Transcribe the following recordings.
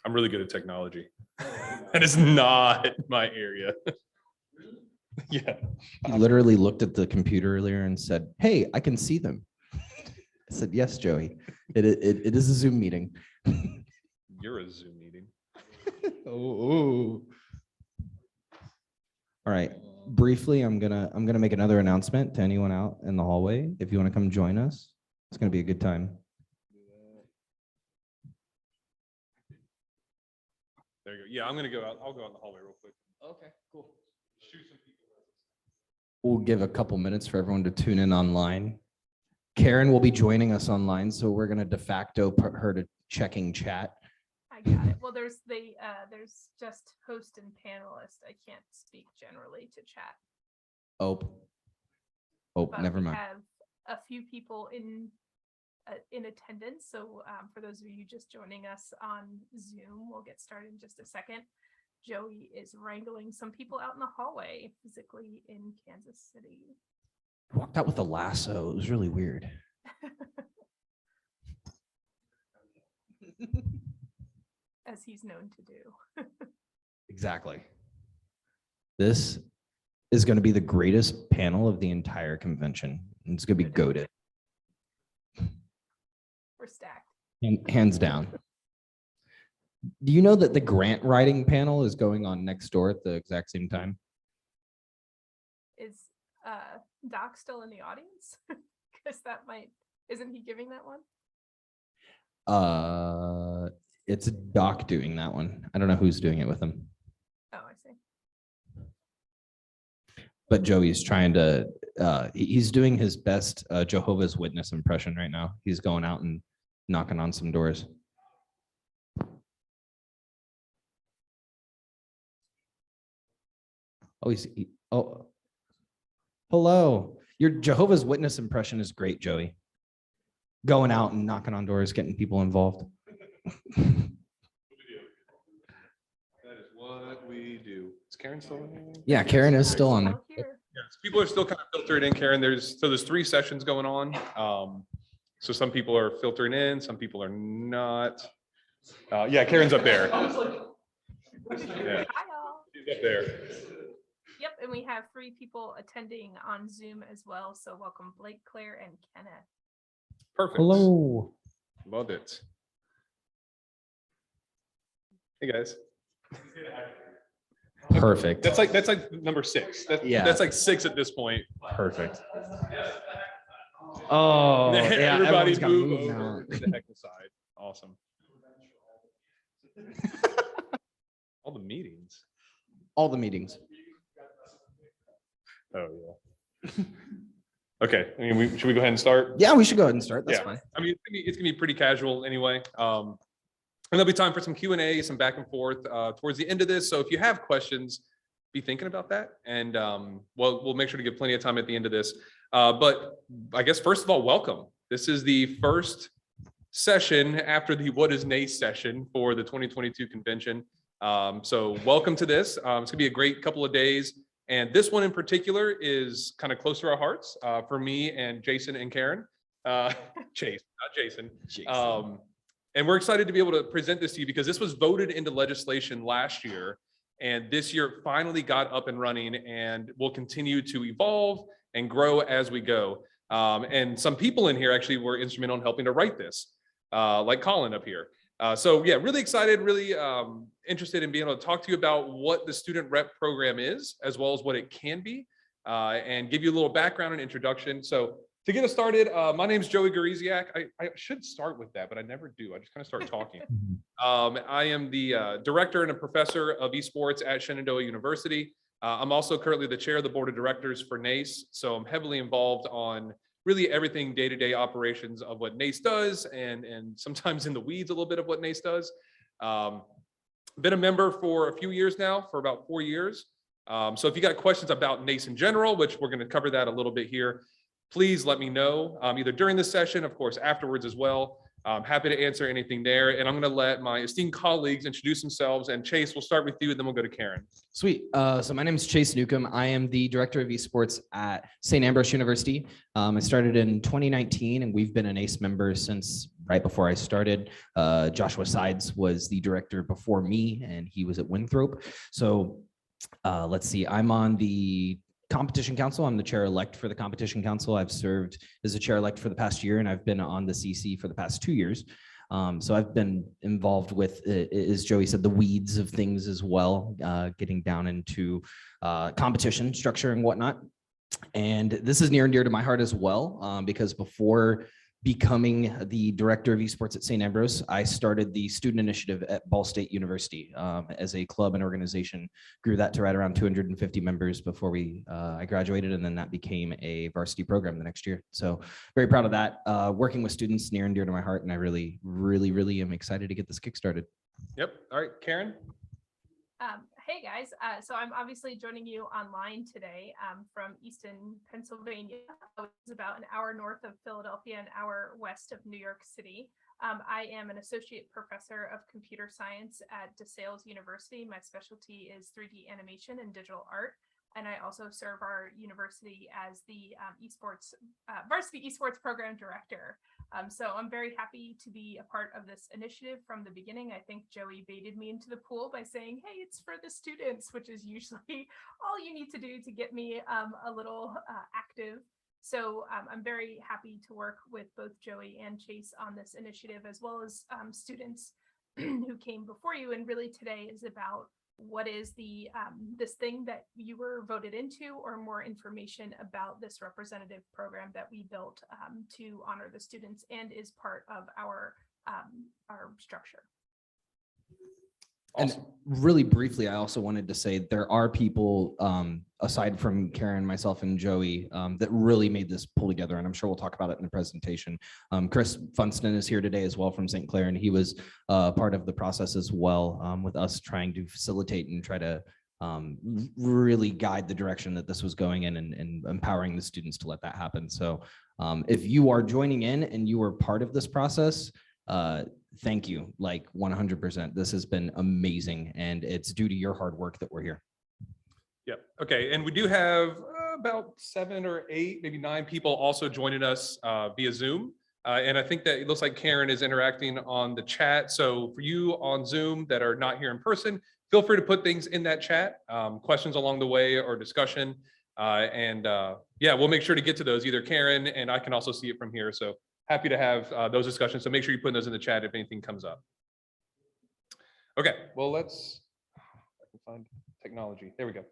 I'm really good at technology. That is not my area. Yeah. He literally looked at the computer earlier and said, "Hey, I can see them." I said, "Yes, Joey. It is a Zoom meeting." You're a Zoom meeting. Oh. All right. Briefly, I'm gonna make another announcement to anyone out in the hallway. If you want to come join us, it's gonna be a good time. There you go. Yeah, I'm gonna go out. I'll go out in the hallway real quick. Okay, cool. Shoot some people. We'll give a couple minutes for everyone to tune in online. Karen will be joining us online, so we're gonna de facto put her to checking chat. I got it. Well, there's just host and panelist. I can't speak generally to chat. Oh, But never we mind. have a few people in attendance. So for those of you just joining us on Zoom, we'll get started in just a second. Joey is wrangling some people out in the hallway physically in Kansas City. Walked out with a lasso. It was really weird. As he's known to do. Exactly. This is going to be the greatest panel of the entire convention. It's going to be goated. We're stacked. Hands down. Do you know that the grant writing panel is going on next door at the exact same time? Is Doc still in the audience? Because isn't he giving that one? It's Doc doing that one. I don't know who's doing it with him. Oh, I see. But Joey's trying to, he's doing his best Jehovah's Witness impression right now. He's going out and knocking on some doors. Oh, hello. Your Jehovah's Witness impression is great, Joey. Going out and knocking on doors, getting people involved. That is what we do. Is Karen still in? Yeah, Karen is still on. Still here. Yes, people are still kind of filtering in, Karen. There's 3 sessions going on. So some people are filtering in, some people are not. Yeah, Karen's up there. Yeah, Hi, all. she's up there. Yep, and we have 3 people attending on Zoom as well. So welcome Blake, Claire, and Kenneth. Perfect. Hello. Love it. Hey guys. Perfect. That's like number 6. That's like 6 at this point. Perfect. Oh, yeah, Everybody everyone's got move moved over now. to the heckle side. Awesome. All the meetings. All the meetings. Oh yeah. Okay. I mean, should we go ahead and start? Yeah, we should go ahead and start. That's Yeah. fine. I mean, it's gonna be pretty casual anyway. And there'll be time for some Q&A, some back and forth towards the end of this. So if you have questions, be thinking about that. And we'll make sure to give plenty of time at the end of this. But I guess first of all, welcome. This is the first session after the What Is Nace session for the 2022 convention. So welcome to this. It's gonna be a great couple of days. And this one in particular is kind of close to our hearts for me and Jason and Karen. Chase, not Jason. And we're excited to be able to present this to you because this was voted into legislation last year. And this year it finally got up and running and will continue to evolve and grow as we go. And some people in here actually were instrumental in helping to write this, like Colin up here. So yeah, really excited, really interested in being able to talk to you about what the student rep program is, as well as what it can be, and give you a little background and introduction. So to get us started, my name is Joey Gariziak. I should start with that, but I never do. I just kind of start talking. I am the director and a professor of esports at Shenandoah University. I'm also currently the chair of the board of directors for Nace. So I'm heavily involved on really everything day-to-day operations of what Nace does, and sometimes in the weeds a little bit of what Nace does. Been a member for a few years now, for about 4 years. So if you got questions about Nace in general, which we're going to cover that a little bit here, please let me know, either during this session, of course, afterwards as well. I'm happy to answer anything there. And I'm going to let my esteemed colleagues introduce themselves. And Chase, we'll start with you, and then we'll go to Karen. Sweet. So my name is Chase Newcomb. I am the director of esports at St. Ambrose University. I started in 2019, and we've been a Nace member since right before I started. Joshua Sides was the director before me, and he was at Winthrop. So let's see, I'm on the competition council. I'm the chair-elect for the competition council. I've served as a chair-elect for the past year, and I've been on the CC for the past 2 years. So I've been involved with, as Joey said, the weeds of things as well, getting down into competition structure and whatnot. And this is near and dear to my heart as well, because before becoming the director of esports at St. Ambrose, I started the student initiative at Ball State University as a club and organization, grew that to right around 250 members before I graduated, and then that became a varsity program the next year. So very proud of that. Working with students near and dear to my heart, and I really, really, really am excited to get this kickstarted. Yep. All right, Karen. Hey guys, so I'm obviously joining you online today from Easton, Pennsylvania. It's about an hour north of Philadelphia, an hour west of New York City. I am an associate professor of computer science at DeSales University. My specialty is 3D animation and digital art. And I also serve our university as the varsity esports program director. So I'm very happy to be a part of this initiative from the beginning. I think Joey baited me into the pool by saying, hey, it's for the students, which is usually all you need to do to get me a little active. So I'm very happy to work with both Joey and Chase on this initiative, as well as students who came before you. And really today is about what is the this thing that you were voted into, or more information about this representative program that we built to honor the students and is part of our structure. And really briefly, I also wanted to say there are people aside from Karen, myself, and Joey that really made this pull together, and I'm sure we'll talk about it in the presentation. Chris Funston is here today as well from St. Clair, and he was part of the process as well with us trying to facilitate and try to really guide the direction that this was going in, and empowering the students to let that happen. So if you are joining in and you are part of this process, thank you, like 100%. This has been amazing, and it's due to your hard work that we're here. Yep. Okay. And we do have about 7 or 8, maybe 9 people also joining us via Zoom. And I think that it looks like Karen is interacting on the chat. So for you on Zoom that are not here in person, feel free to put things in that chat, questions along the way or discussion. Yeah, we'll make sure to get to those, either Karen, and I can also see it from here. So happy to have those discussions. So make sure you put those in the chat if anything comes up. Okay, well, I can find technology. There we go.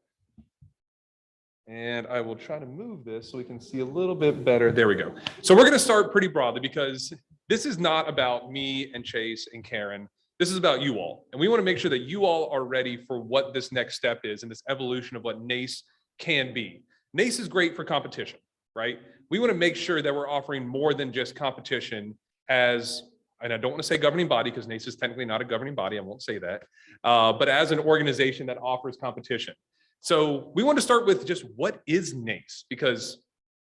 And I will try to move this so we can see a little bit better. There we go. So we're going to start pretty broadly, because this is not about me and Chase and Karen. This is about you all. And we want to make sure that you all are ready for what this next step is in this evolution of what Nace can be. Nace is great for competition, right? We want to make sure that we're offering more than just competition as, and I don't want to say governing body, because Nace is technically not a governing body. I won't say that, but as an organization that offers competition. So we want to start with just what is Nace, because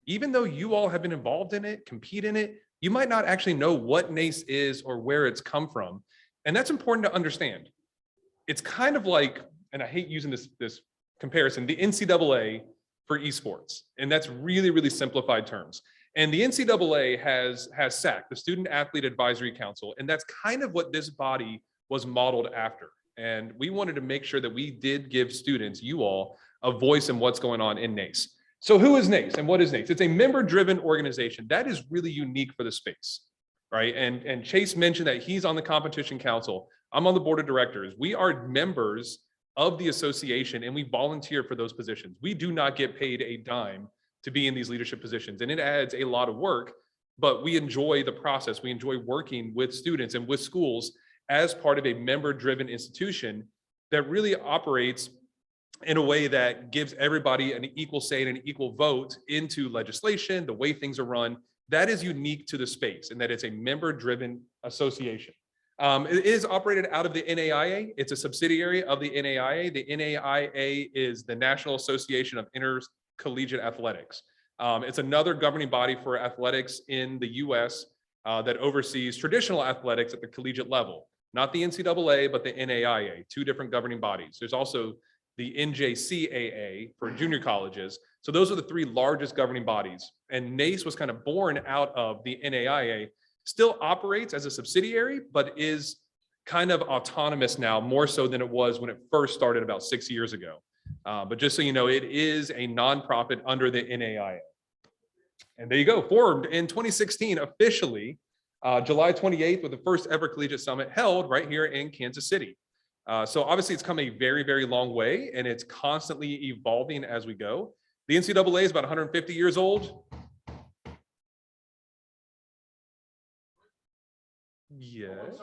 even though you all have been involved in it, compete in it, you might not actually know what Nace is or where it's come from. And that's important to understand. It's kind of like, and I hate using this comparison, the NCAA for esports. And that's really, really simplified terms. And the NCAA has SAC, the Student Athlete Advisory Council. And that's kind of what this body was modeled after. And we wanted to make sure that we did give students, you all, a voice in what's going on in Nace. So who is Nace and what is Nace? It's a member-driven organization. That is really unique for the space, right? And Chase mentioned that he's on the competition council. I'm on the board of directors. We are members of the association, and we volunteer for those positions. We do not get paid a dime to be in these leadership positions, and it adds a lot of work, but we enjoy the process. We enjoy working with students and with schools as part of a member-driven institution that really operates in a way that gives everybody an equal say and an equal vote into legislation, the way things are run. That is unique to the space, and that it's a member-driven association. It is operated out of the NAIA. It's a subsidiary of the NAIA. The NAIA is the National Association of Intercollegiate Athletics. It's another governing body for athletics in the US that oversees traditional athletics at the collegiate level. Not the NCAA, but the NAIA, 2 different governing bodies. There's also the NJCAA for junior colleges. So those are the 3 largest governing bodies. And Nace was kind of born out of the NAIA. still operates as a subsidiary, but is kind of autonomous now, more so than it was when it first started about 6 years ago. But just so you know, it is a nonprofit under the NAIA. And there you go, formed in 2016 officially, July 28th, with the first ever collegiate summit held right here in Kansas City. So obviously it's come a very, very long way, and it's constantly evolving as we go. The NCAA is about 150 years old. Yeah. Is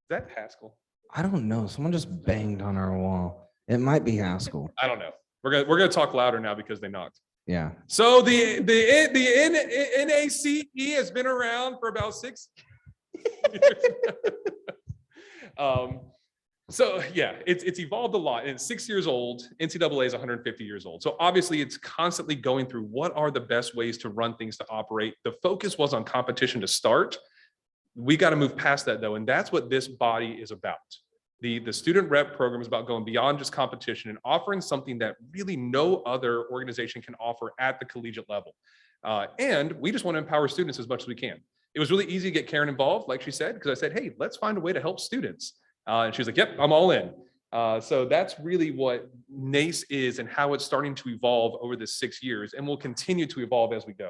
that Haskell? I don't know. Someone just banged on our wall. It might be Haskell. I don't know. We're gonna talk louder now because they knocked. Yeah. So the NACE has been around for about 6 years. So yeah, it's evolved a lot, and it's 6 years old. NCAA is 150 years old. So obviously it's constantly going through what are the best ways to run things, to operate. The focus was on competition to start. We got to move past that though, and that's what this body is about. The student rep program is about going beyond just competition and offering something that really no other organization can offer at the collegiate level. And we just want to empower students as much as we can. It was really easy to get Karen involved, like she said, because I said, hey, let's find a way to help students. And she was like, yep, I'm all in. So that's really what NACE is and how it's starting to evolve over the 6 years, and will continue to evolve as we go.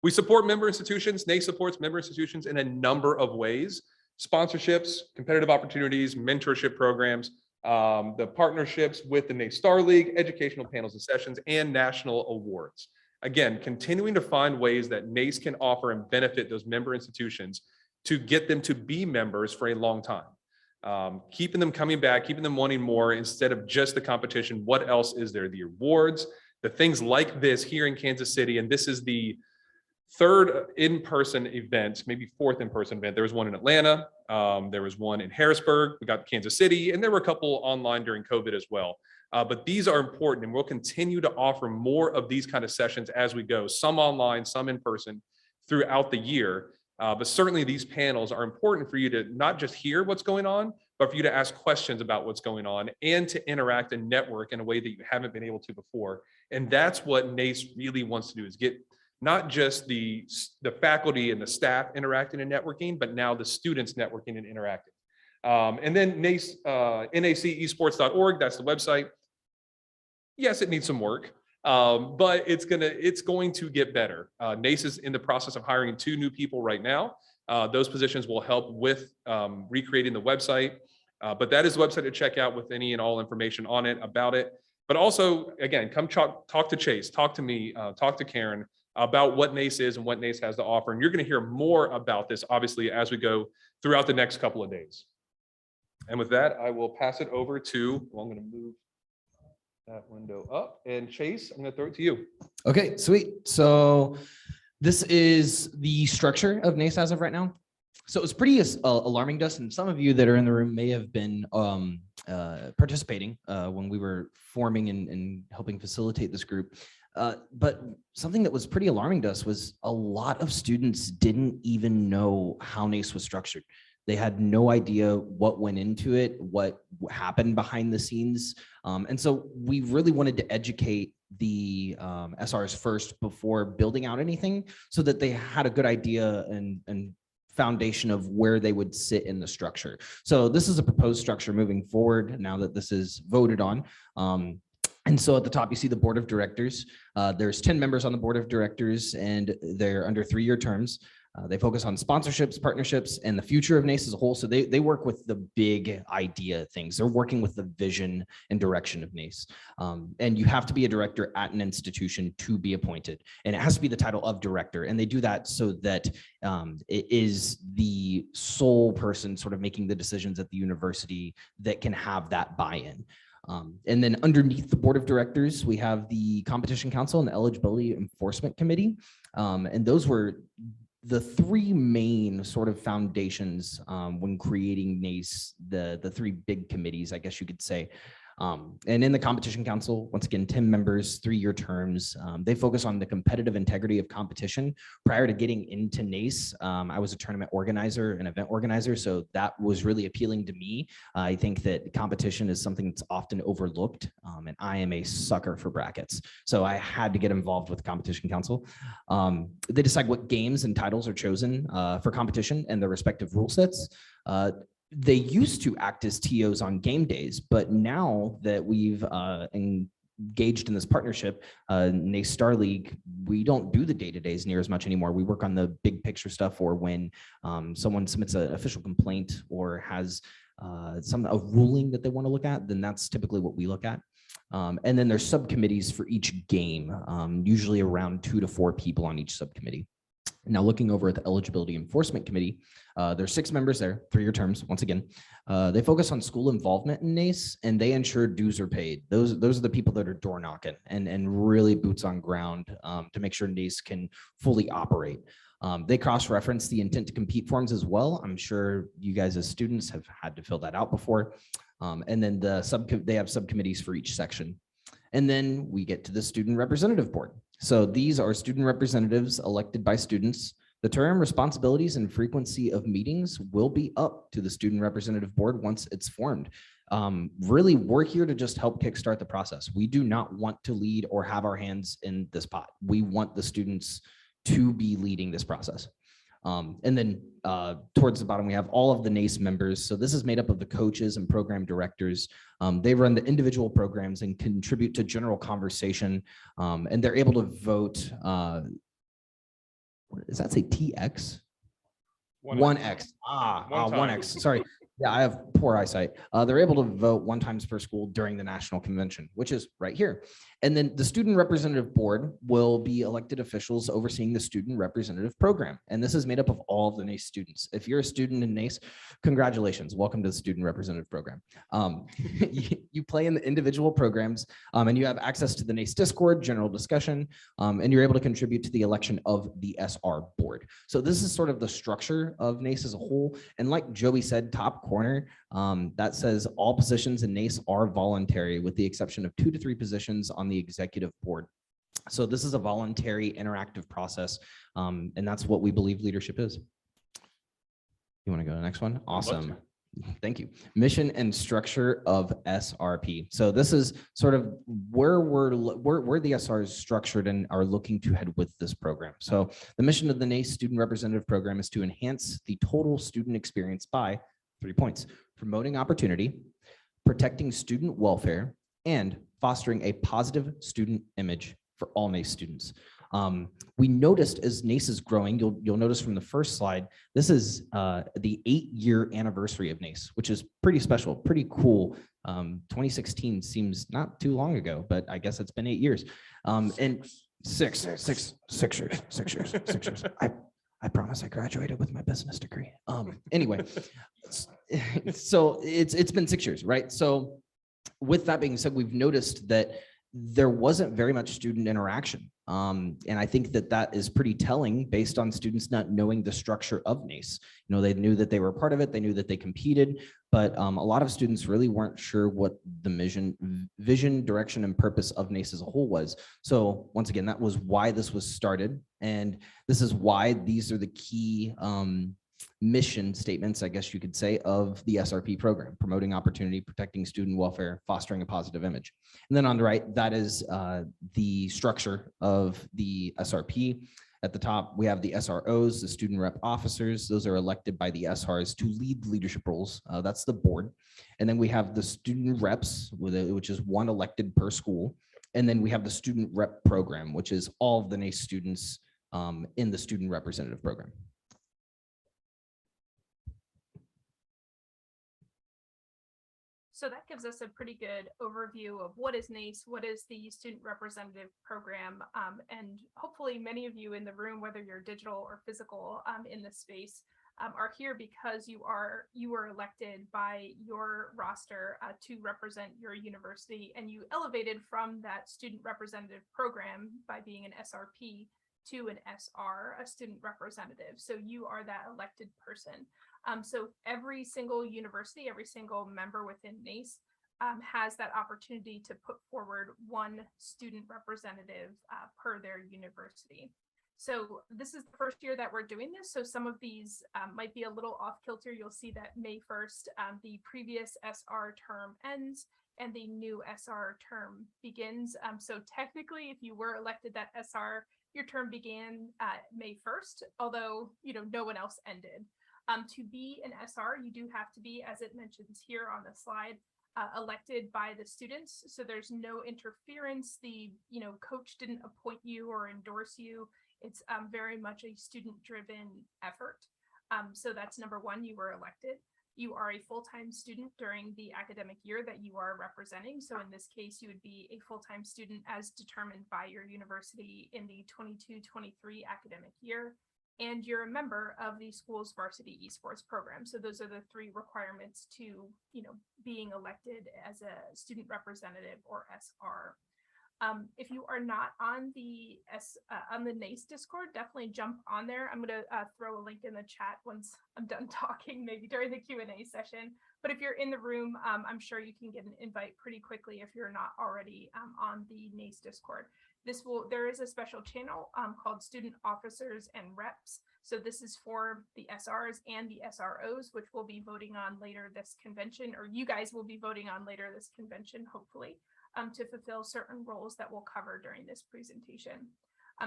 We support member institutions. NACE supports member institutions in a number of ways: sponsorships, competitive opportunities, mentorship programs, the partnerships with the NACE Star League, educational panels and sessions, and national awards. Again, continuing to find ways that NACE can offer and benefit those member institutions to get them to be members for a long time. Keeping them coming back, keeping them wanting more instead of just the competition. What else is there? The awards, the things like this here in Kansas City, and this is the third in-person event, maybe fourth in-person event. There was one in Atlanta, there was one in Harrisburg, we got Kansas City, and there were a couple online during COVID as well. But these are important, and we'll continue to offer more of these kind of sessions as we go, some online, some in person throughout the year. But certainly these panels are important for you to not just hear what's going on, but for you to ask questions about what's going on and to interact and network in a way that you haven't been able to before. And that's what NACE really wants to do, is get not just the faculty and the staff interacting and networking, but now the students networking and interacting. And then NACE, naceesports.org, that's the website. Yes, it needs some work, but it's going to get better. NACE is in the process of hiring 2 new people right now. Those positions will help with recreating the website, but that is the website to check out with any and all information on it, about it. But also, again, come talk to Chase, talk to me, talk to Karen about what NACE is and what NACE has to offer. And you're going to hear more about this, obviously, as we go throughout the next couple of days. And with that, I will pass it over to, well, I'm going to move that window up. And Chase, I'm going to throw it to you. Okay, sweet. So this is the structure of NACE as of right now. So it was pretty alarming to us, and some of you that are in the room may have been participating when we were forming and helping facilitate this group. But something that was pretty alarming to us was a lot of students didn't even know how NACE was structured. They had no idea what went into it, what happened behind the scenes. And so we really wanted to educate the SRs first before building out anything, so that they had a good idea and foundation of where they would sit in the structure. So this is a proposed structure moving forward now that this is voted on. And so at the top, you see the board of directors. There's 10 members on the board of directors, and they're under 3-year terms. They focus on sponsorships, partnerships, and the future of NACE as a whole. So they work with the big idea things. They're working with the vision and direction of NACE. And you have to be a director at an institution to be appointed. And it has to be the title of director. And they do that so that it is the sole person sort of making the decisions at the university that can have that buy-in. And then underneath the board of directors, we have the competition council and the eligibility enforcement committee. And those were the 3 main sort of foundations when creating NACE, the 3 big committees, I guess you could say. And in the competition council, once again, 10 members, 3-year terms. They focus on the competitive integrity of competition. Prior to getting into Nace, I was a tournament organizer, an event organizer, so that was really appealing to me. I think that competition is something that's often overlooked, and I am a sucker for brackets. So I had to get involved with the competition council. They decide what games and titles are chosen for competition and their respective rule sets. They used to act as TOs on game days, but now that we've engaged in this partnership, Nace Star League, we don't do the day-to-days near as much anymore. We work on the big picture stuff, or when someone submits an official complaint or has a ruling that they want to look at, then that's typically what we look at. And then there's subcommittees for each game, usually around 2 to 4 people on each subcommittee. Now, looking over at the Eligibility Enforcement Committee, there's 6 members there, 3-year terms. Once again, they focus on school involvement in Nace, and they ensure dues are paid. Those are the people that are door knocking and really boots on ground to make sure Nace can fully operate. They cross-reference the intent to compete forms as well. I'm sure you guys as students have had to fill that out before. And then they have subcommittees for each section. And then we get to the student representative board. So these are student representatives elected by students. The term, responsibilities, and frequency of meetings will be up to the student representative board once it's formed. Really, we're here to just help kickstart the process. We do not want to lead or have our hands in this pot. We want the students to be leading this process. And then towards the bottom, we have all of the Nace members. So this is made up of the coaches and program directors. They run the individual programs and contribute to general conversation. And they're able to vote. What does that say? TX? 1X. 1X. Sorry. Yeah, I have poor eyesight. They're able to vote 1 time per school during the national convention, which is right here. And then the student representative board will be elected officials overseeing the student representative program. And this is made up of all of the Nace students. If you're a student in Nace, congratulations. Welcome to the student representative program. You play in the individual programs and you have access to the Nace Discord, general discussion, and you're able to contribute to the election of the SR board. So this is sort of the structure of Nace as a whole. And like Joey said, top corner, that says all positions in Nace are voluntary with the exception of 2 to 3 positions on the executive board. So this is a voluntary interactive process, and that's what we believe leadership is. You want to go to the next one? Awesome. Thank you. Mission and structure of SRP. So this is sort of where the SR is structured and are looking to head with this program. So the mission of the Nace Student Representative Program is to enhance the total student experience by 3 points: promoting opportunity, protecting student welfare, and fostering a positive student image for all Nace students. We noticed as Nace is growing, you'll notice from the first slide, this is the 8-year anniversary of Nace, which is pretty special, pretty cool. 2016 seems not too long ago, but I guess it's been 8 years. And six years. I promise I graduated with my business degree. Anyway, so it's been 6 years, right? So with that being said, we've noticed that there wasn't very much student interaction. And I think that is pretty telling based on students not knowing the structure of Nace. You know, they knew that they were part of it. They knew that they competed, but a lot of students really weren't sure what the vision, direction, and purpose of Nace as a whole was. So once again, that was why this was started. And this is why these are the key mission statements, I guess you could say, of the SRP program: promoting opportunity, protecting student welfare, fostering a positive image. And then on the right, that is the structure of the SRP. At the top, we have the SROs, the student rep officers. Those are elected by the SRs to lead leadership roles. That's the board. And then we have the student reps, which is 1 elected per school. And then we have the student rep program, which is all of the Nace students in the student representative program. So that gives us a pretty good overview of what is Nace, what is the student representative program, and hopefully many of you in the room, whether you're digital or physical in this space, are here because you were elected by your roster to represent your university, and you elevated from that student representative program by being an SRP to an SR, a student representative. So you are that elected person. So every single university, every single member within Nace has that opportunity to put forward one student representative per their university. So this is the first year that we're doing this. So some of these might be a little off kilter. You'll see that May 1st, the previous SR term ends and the new SR term begins. So technically, if you were elected that SR, your term began May 1st, although no one else ended. To be an SR, you do have to be, as it mentions here on the slide, elected by the students. So there's no interference. The coach didn't appoint you or endorse you. It's very much a student-driven effort. So that's number one, you were elected. You are a full-time student during the academic year that you are representing. So in this case, you would be a full-time student as determined by your university in the 22-23 academic year. And you're a member of the school's varsity esports program. So those are the three requirements to, being elected as a student representative or SR. If you are not on the Nace Discord, definitely jump on there. I'm going to throw a link in the chat once I'm done talking, maybe during the Q&A session. But if you're in the room, I'm sure you can get an invite pretty quickly if you're not already on the Nace Discord. There is a special channel called Student Officers and Reps. So this is for the SRs and the SROs, which we'll be voting on later this convention, or you guys will be voting on later this convention, hopefully. To fulfill certain roles that we'll cover during this presentation.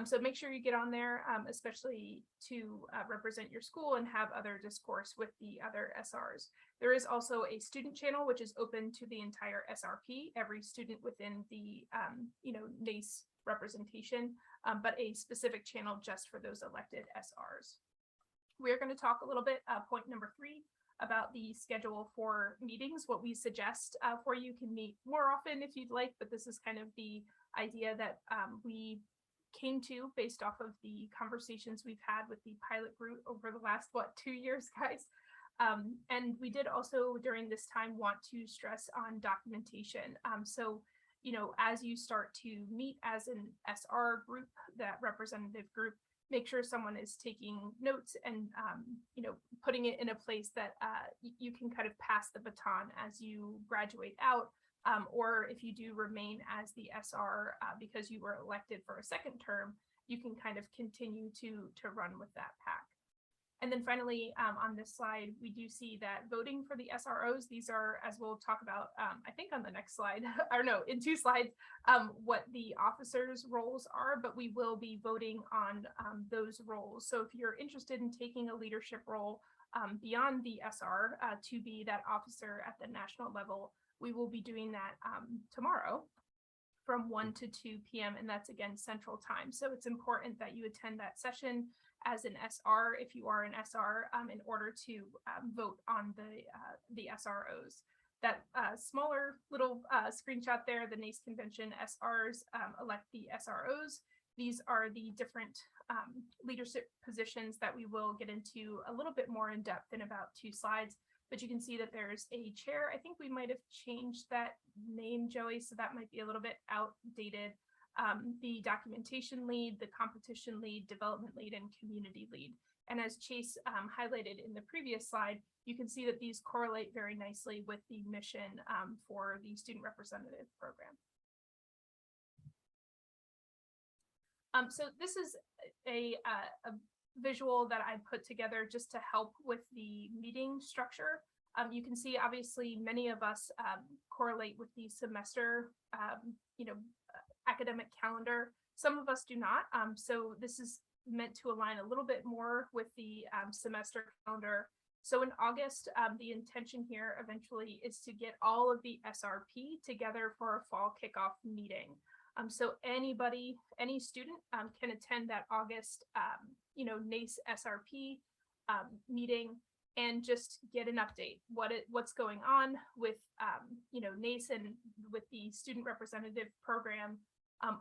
So make sure you get on there, especially to represent your school and have other discourse with the other SRs. There is also a student channel, which is open to the entire SRP, every student within the Nace representation, but a specific channel just for those elected SRs. We're going to talk a little bit, point number 3, about the schedule for meetings. What we suggest for you can meet more often if you'd like, but this is kind of the idea that we came to based off of the conversations we've had with the pilot group over the last, 2 years, guys. And we did also during this time want to stress on documentation. So, as you start to meet as an SR group, that representative group, make sure someone is taking notes and, putting it in a place that you can kind of pass the baton as you graduate out. Or if you do remain as the SR because you were elected for a second term, you can kind of continue to run with that pack. And then finally, on this slide, we do see that voting for the SROs, these are, as we'll talk about, I think on the next slide, or no, in 2 slides, what the officers' roles are, but we will be voting on those roles. So if you're interested in taking a leadership role beyond the SR to be that officer at the national level, we will be doing that tomorrow from 1 to 2 p.m. and that's again Central Time. So it's important that you attend that session as an SR if you are an SR in order to vote on the SROs. That smaller little screenshot there, the Nace Convention SRs elect the SROs. These are the different leadership positions that we will get into a little bit more in depth in about 2 slides. But you can see that there's a chair. I think we might have changed that name, Joey, so that might be a little bit outdated. The documentation lead, the competition lead, development lead, and community lead. And as Chase highlighted in the previous slide, you can see that these correlate very nicely with the mission for the student representative program. So this is a visual that I put together just to help with the meeting structure. You can see obviously many of us correlate with the semester, academic calendar. Some of us do not. So this is meant to align a little bit more with the semester calendar. So in August, the intention here eventually is to get all of the SRP together for a fall kickoff meeting. So anybody, any student can attend that August, Nace SRP meeting and just get an update what's going on with Nace and with the student representative program.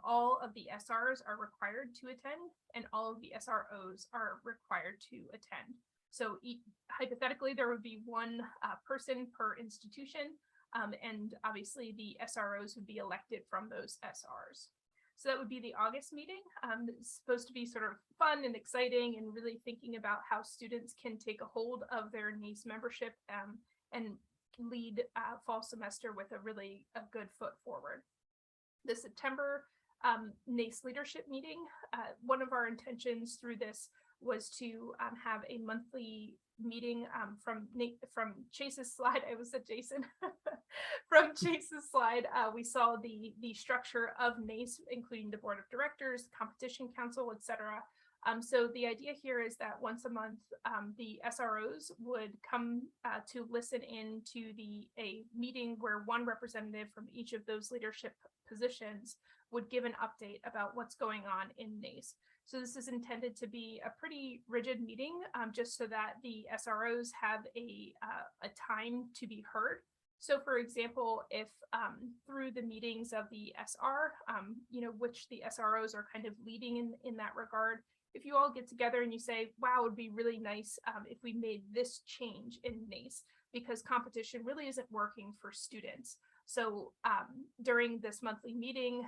All of the SRs are required to attend and all of the SROs are required to attend. So hypothetically, there would be 1 person per institution. And obviously the SROs would be elected from those SRs. So that would be the August meeting. It's supposed to be sort of fun and exciting and really thinking about how students can take a hold of their Nace membership and lead fall semester with a good foot forward. The September NACE leadership meeting, one of our intentions through this was to have a monthly meeting from Chase's slide. I was at Jason. From Chase's slide, we saw the structure of NACE, including the board of directors, competition council, etc. So the idea here is that once a month, the SROs would come to listen in to a meeting where one representative from each of those leadership positions would give an update about what's going on in NACE. So this is intended to be a pretty rigid meeting, just so that the SROs have a time to be heard. So for example, if through the meetings of the SR, which the SROs are kind of leading in that regard, if you all get together and you say, wow, it would be really nice if we made this change in NACE, because competition really isn't working for students. So during this monthly meeting,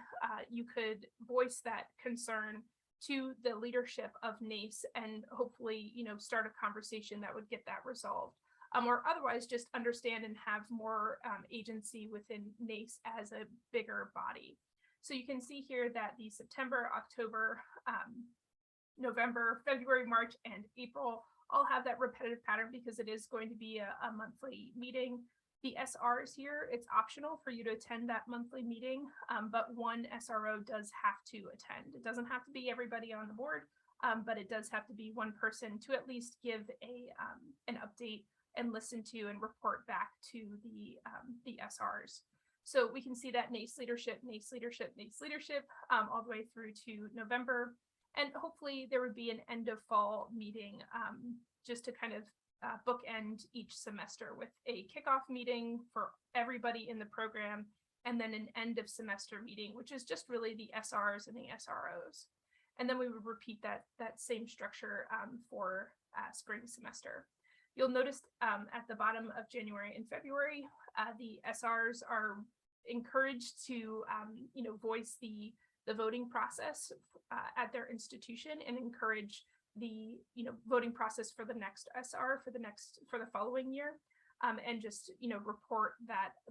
you could voice that concern to the leadership of NACE and hopefully, start a conversation that would get that resolved. Or otherwise just understand and have more agency within NACE as a bigger body. So you can see here that the September, October, November, February, March, and April all have that repetitive pattern because it is going to be a monthly meeting. The SRs here, it's optional for you to attend that monthly meeting, but one SRO does have to attend. It doesn't have to be everybody on the board, but it does have to be one person to at least give an update and listen to and report back to the SRs. So we can see that NACE leadership, NACE leadership, NACE leadership, all the way through to November. And hopefully there would be an end of fall meeting just to kind of bookend each semester with a kickoff meeting for everybody in the program, and then an end of semester meeting, which is just really the SRs and the SROs. And then we would repeat that same structure for spring semester. You'll notice at the bottom of January and February, the SRs are encouraged to voice the voting process at their institution and encourage the voting process for the next SR for the following year, and just report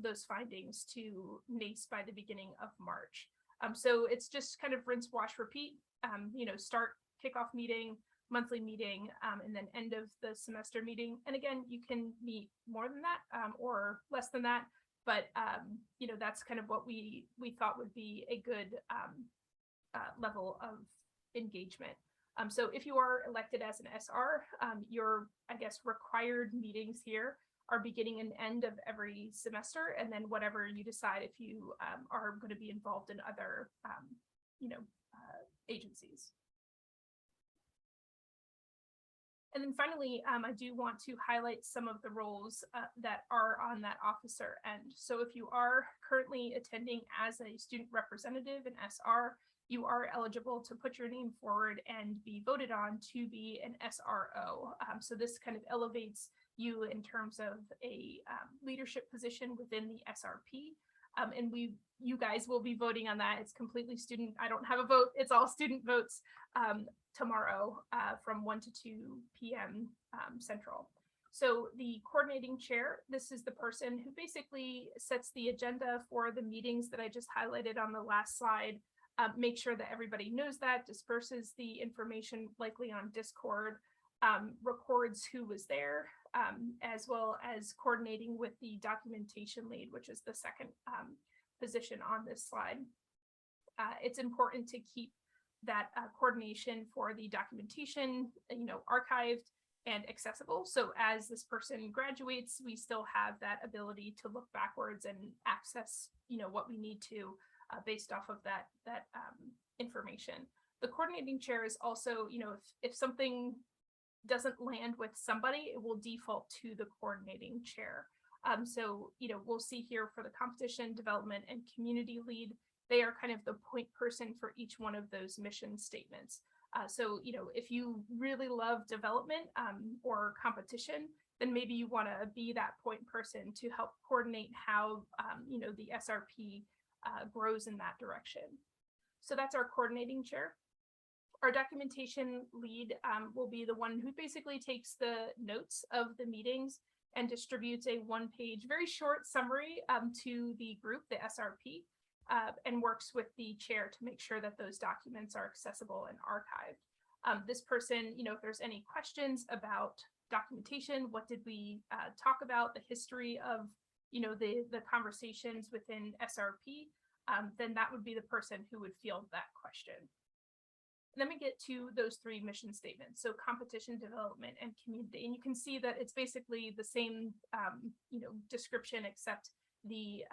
those findings to NACE by the beginning of March. So it's just kind of rinse, wash, repeat. Start kickoff meeting, monthly meeting, and then end of the semester meeting. And again, you can meet more than that or less than that, but that's kind of what we thought would be a good level of engagement. So if you are elected as an SR, your, required meetings here are beginning and end of every semester, and then whatever you decide if you are going to be involved in other, agencies. And then finally, I do want to highlight some of the roles that are on that officer end. So if you are currently attending as a student representative in SR, you are eligible to put your name forward and be voted on to be an SRO. So this kind of elevates you in terms of a leadership position within the SRP. And you guys will be voting on that. It's completely student. I don't have a vote. It's all student votes tomorrow from 1 to 2 p.m. Central. So the coordinating chair, this is the person who basically sets the agenda for the meetings that I just highlighted on the last slide. Make sure that everybody knows that, disperses the information likely on Discord, records who was there, as well as coordinating with the documentation lead, which is the second position on this slide. It's important to keep that coordination for the documentation, archived and accessible. So as this person graduates, we still have that ability to look backwards and access, what we need to based off of that information. The coordinating chair is also, if something doesn't land with somebody, it will default to the coordinating chair. So, we'll see here for the competition, development, and community lead, they are kind of the point person for each one of those mission statements. So, if you really love development or competition, then maybe you want to be that point person to help coordinate how, the SRP grows in that direction. So that's our coordinating chair. Our documentation lead will be the one who basically takes the notes of the meetings and distributes a one-page, very short summary to the group, the SRP, and works with the chair to make sure that those documents are accessible and archived. This person, if there's any questions about documentation, what did we talk about, the history of, the conversations within SRP, then that would be the person who would field that question. Then we get to those three mission statements. So competition, development, and community. And you can see that it's basically the same, description, except the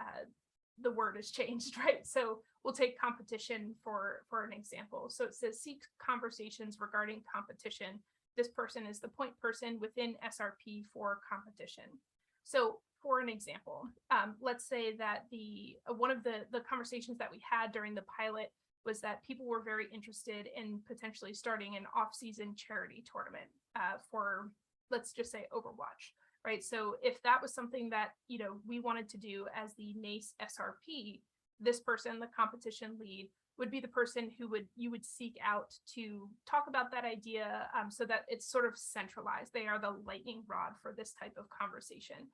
word is changed, right? So we'll take competition for an example. So it says seek conversations regarding competition. This person is the point person within SRP for competition. So for an example, let's say that one of the conversations that we had during the pilot was that people were very interested in potentially starting an off-season charity tournament for, let's just say, Overwatch, right? So if that was something that, we wanted to do as the Nace SRP, this person, the competition lead, would be the person who you would seek out to talk about that idea so that it's sort of centralized. They are the lightning rod for this type of conversation.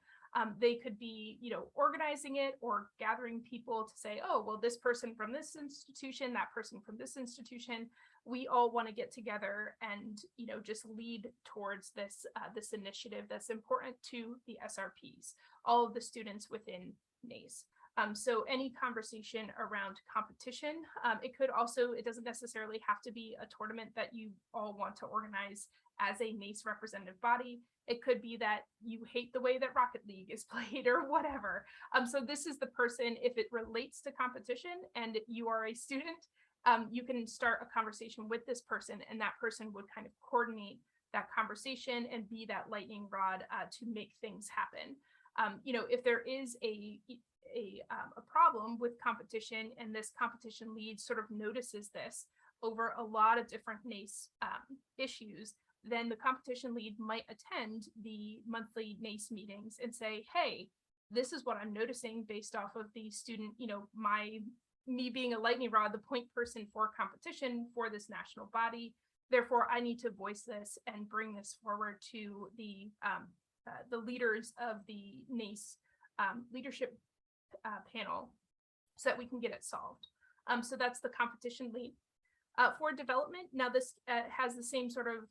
They could be, organizing it or gathering people to say, oh, well, this person from this institution, that person from this institution, we all want to get together and, just lead towards this initiative that's important to the SRPs, all of the students within Nace. So any conversation around competition, it doesn't necessarily have to be a tournament that you all want to organize as a Nace representative body. It could be that you hate the way that Rocket League is played or whatever. So this is the person, if it relates to competition and you are a student, you can start a conversation with this person, and that person would kind of coordinate that conversation and be that lightning rod to make things happen. If there is a problem with competition and this competition lead sort of notices this over a lot of different Nace issues, then the competition lead might attend the monthly Nace meetings and say, hey, this is what I'm noticing based off of the student, me being a lightning rod, the point person for competition for this national body. Therefore, I need to voice this and bring this forward to the leaders of the Nace leadership panel so that we can get it solved. So that's the competition lead. For development, now this has the same sort of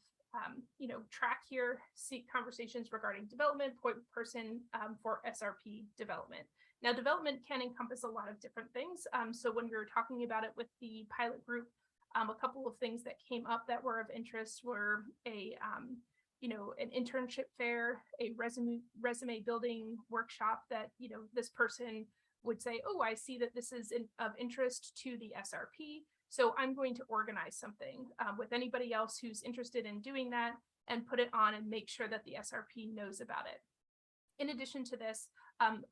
track here, seek conversations regarding development, point person for SRP development. Now, development can encompass a lot of different things. So when we were talking about it with the pilot group, a couple of things that came up that were of interest were an internship fair, a resume building workshop that, this person would say, oh, I see that this is of interest to the SRP. So I'm going to organize something with anybody else who's interested in doing that and put it on and make sure that the SRP knows about it. In addition to this,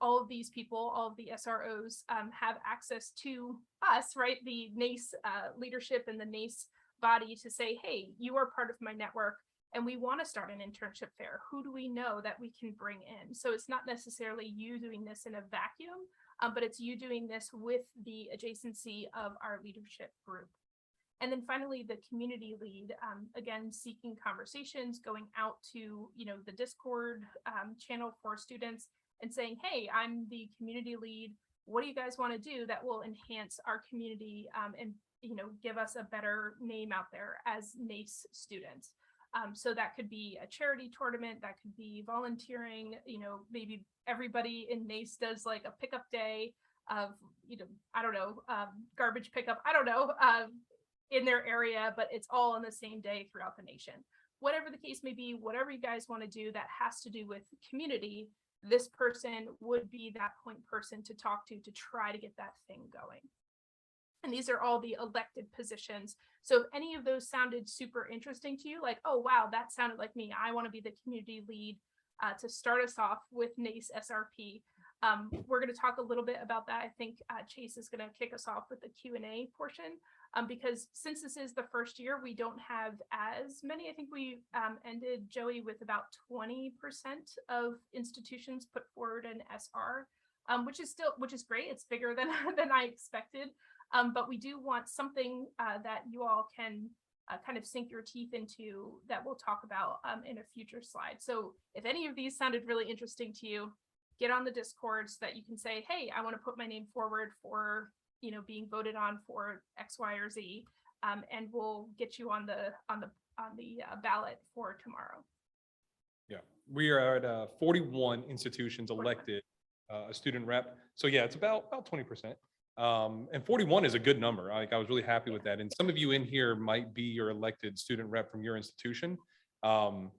all of these people, all of the SROs have access to us, right? The Nace leadership and the Nace body to say, hey, you are part of my network and we want to start an internship fair. Who do we know that we can bring in? So it's not necessarily you doing this in a vacuum, but it's you doing this with the adjacency of our leadership group. And then finally, the community lead, again, seeking conversations, going out to, the Discord channel for students and saying, hey, I'm the community lead. What do you guys want to do that will enhance our community and, give us a better name out there as Nace students? So that could be a charity tournament, that could be volunteering, maybe everybody in Nace does like a pickup day of, I don't know, garbage pickup, I don't know, in their area, but it's all on the same day throughout the nation. Whatever the case may be, whatever you guys want to do that has to do with community, this person would be that point person to talk to try to get that thing going. And these are all the elected positions. So if any of those sounded super interesting to you, like, oh, wow, that sounded like me, I want to be the community lead to start us off with Nace SRP. We're going to talk a little bit about that. I think Chase is going to kick us off with the Q&A portion because since this is the first year, we don't have as many. I think we ended, Joey, with about 20% of institutions put forward an SR, which is great. It's bigger than I expected. But we do want something that you all can kind of sink your teeth into that we'll talk about in a future slide. So if any of these sounded really interesting to you, get on the Discord so that you can say, hey, I want to put my name forward for, being voted on for X, Y, or Z, and we'll get you on the ballot for tomorrow. Yeah, we are at 41 institutions elected a student rep. So yeah, it's about 20%. And 41 is a good number. I was really happy with that. And some of you in here might be your elected student rep from your institution. But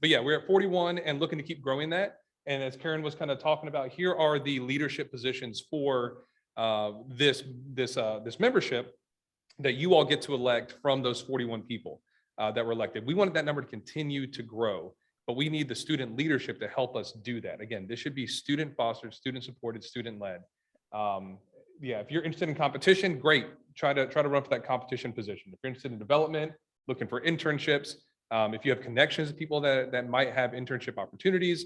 yeah, we're at 41 and looking to keep growing that. And as Karen was kind of talking about, here are the leadership positions for this membership that you all get to elect from those 41 people that were elected. We wanted that number to continue to grow, but we need the student leadership to help us do that. Again, this should be student fostered, student supported, student led. Yeah, if you're interested in competition, great. Try to run for that competition position. If you're interested in development, looking for internships, if you have connections to people that might have internship opportunities,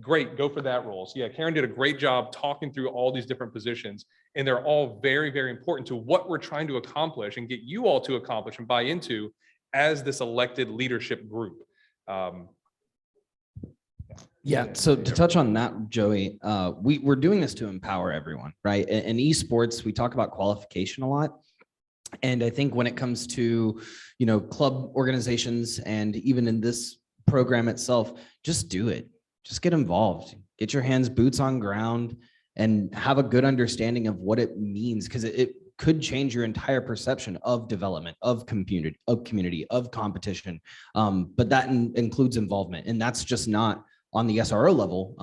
great, go for that role. So yeah, Karen did a great job talking through all these different positions, and they're all very, very important to what we're trying to accomplish and get you all to accomplish and buy into as this elected leadership group. Yeah. So to touch on that, Joey, we're doing this to empower everyone, right? In esports, we talk about qualification a lot. And I think when it comes to, club organizations and even in this program itself, just do it. Just get involved, get your hands, boots on ground, and have a good understanding of what it means, because it could change your entire perception of development, of community, of competition. But that includes involvement. And that's just not on the SRO level,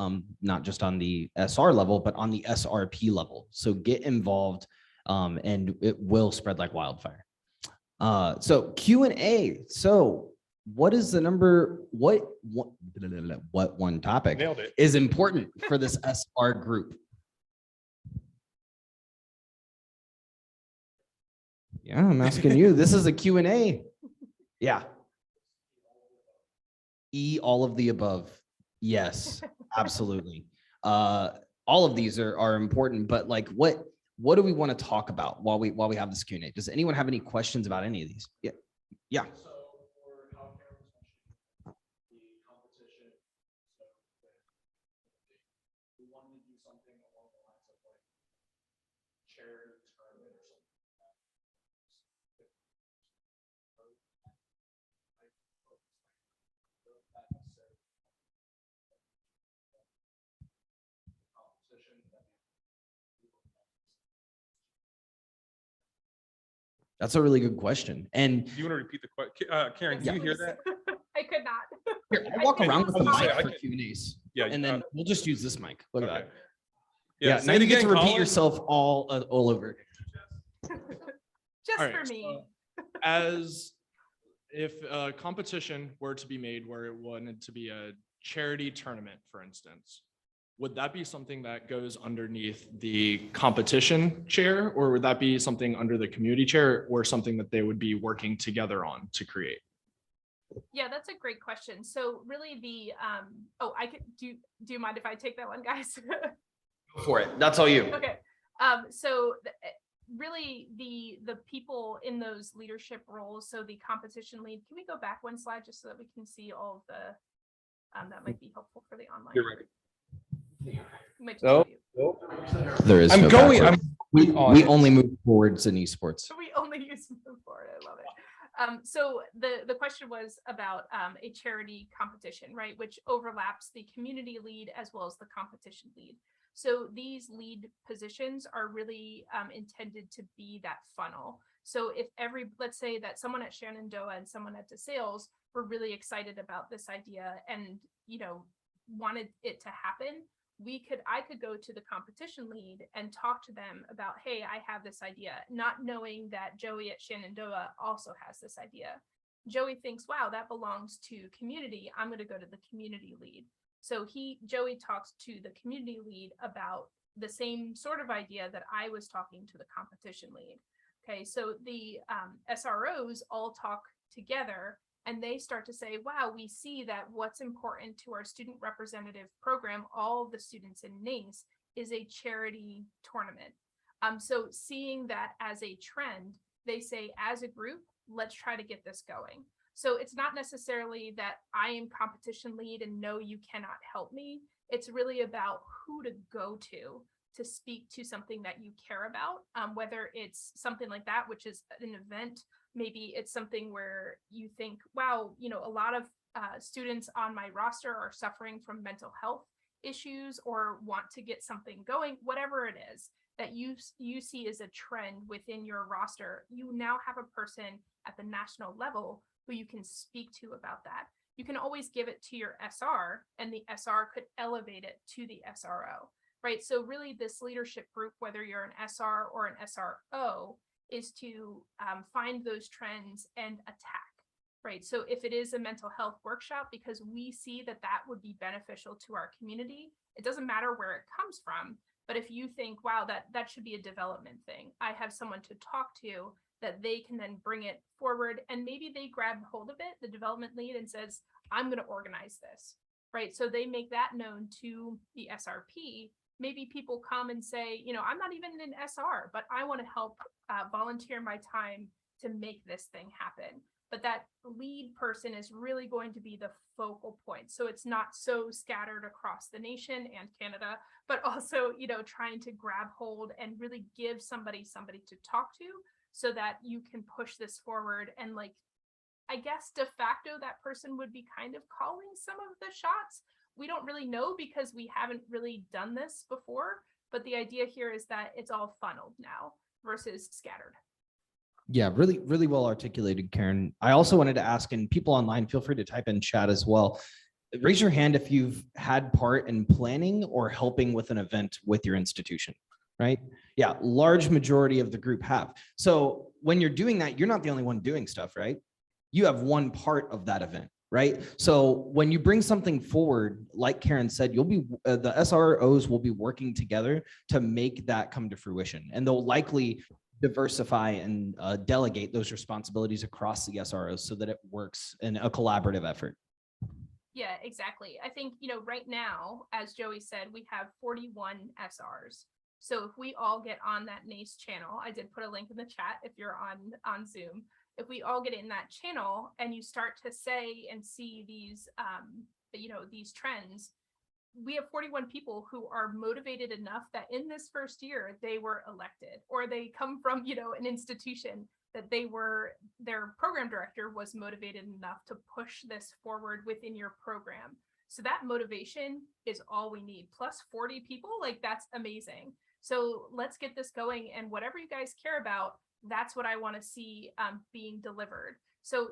not just on the SR level, but on the SRP level. So get involved, and it will spread like wildfire. So Q&A. So what is the number, what one topic Nailed it. is important for this SR group? Yeah, I'm asking you. This is a Q&A. Yeah. E, all of the above. Yes, absolutely. All of these are important, but like what do we want to talk about while we have this Q&A? Does anyone have any questions about any of these? Yeah. Yeah. So for how Karen was mentioning the competition, so we wanted to do something along the lines of like charity tournament or something like that. That's a really good question. And Do you want to repeat the question? Karen, Yes, can you hear please. that? I could not. here, I'll walk around with the I was gonna mic say, I for can- Q&As. Yeah. And then we'll just use this mic. Look at Okay. that. Yeah, say now it you get to again, repeat Colin. yourself all over. Just All right, for me. As if a competition were to be made where it wanted to be a charity tournament, for instance, would that be something that goes underneath the competition chair, or would that be something under the community chair, or something that they would be working together on to create? Yeah, that's a great question. So really the, I could, do you mind if I take that one, guys? Go for it. That's all you. Okay. So really the people in those leadership roles, so the competition lead, can we go back one slide just so that we can see all of the, that might be helpful for the online. You're right. You might just No. mute. There is I'm no going. backwards. We only move forwards in esports. So we only use move forward. I love it. So the question was about a charity competition, right? Which overlaps the community lead as well as the competition lead. So these lead positions are really intended to be that funnel. So if let's say that someone at Shenandoah and someone at DeSales were really excited about this idea and, wanted it to happen, I could go to the competition lead and talk to them about, hey, I have this idea, not knowing that Joey at Shenandoah also has this idea. Joey thinks, wow, that belongs to community. I'm going to go to the community lead. So Joey talks to the community lead about the same sort of idea that I was talking to the competition lead. Okay, so the SROs all talk together and they start to say, wow, we see that what's important to our student representative program, all the students in Nace, is a charity tournament. So seeing that as a trend, they say, as a group, let's try to get this going. So it's not necessarily that I am competition lead and no, you cannot help me. It's really about who to go to speak to something that you care about, whether it's something like that, which is an event. Maybe it's something where you think, wow, a lot of students on my roster are suffering from mental health issues or want to get something going, whatever it is that you see as a trend within your roster. You now have a person at the national level who you can speak to about that. You can always give it to your SR and the SR could elevate it to the SRO, right? So really this leadership group, whether you're an SR or an SRO, is to find those trends and attack, right? So if it is a mental health workshop, because we see that that would be beneficial to our community, it doesn't matter where it comes from, but if you think, wow, that should be a development thing, I have someone to talk to that they can then bring it forward, and maybe they grab hold of it, the development lead, and says, I'm going to organize this, right? So they make that known to the SRP. Maybe people come and say, I'm not even an SR, but I want to help volunteer my time to make this thing happen. But that lead person is really going to be the focal point. So it's not so scattered across the nation and Canada, but also, trying to grab hold and really give somebody to talk to so that you can push this forward. And I guess de facto, that person would be kind of calling some of the shots. We don't really know because we haven't really done this before, but the idea here is that it's all funneled now versus scattered. Yeah, really, really well articulated, Karen. I also wanted to ask, and people online, feel free to type in chat as well. Raise your hand if you've had part in planning or helping with an event with your institution, right? Yeah, large majority of the group have. So when you're doing that, you're not the only one doing stuff, right? You have one part of that event, right? So when you bring something forward, like Karen said, you'll be the SROs will be working together to make that come to fruition, and they'll likely diversify and delegate those responsibilities across the SROs so that it works in a collaborative effort. Yeah, exactly. I think, right now, as Joey said, we have 41 SRs. So if we all get on that Nace channel, I did put a link in the chat if you're on Zoom. If we all get in that channel and you start to say and see these, these trends, we have 41 people who are motivated enough that in this first year they were elected, or they come from, an institution that their program director was motivated enough to push this forward within your program. So that motivation is all we need. Plus 40 people, that's amazing. So let's get this going, and whatever you guys care about, that's what I want to see being delivered. So,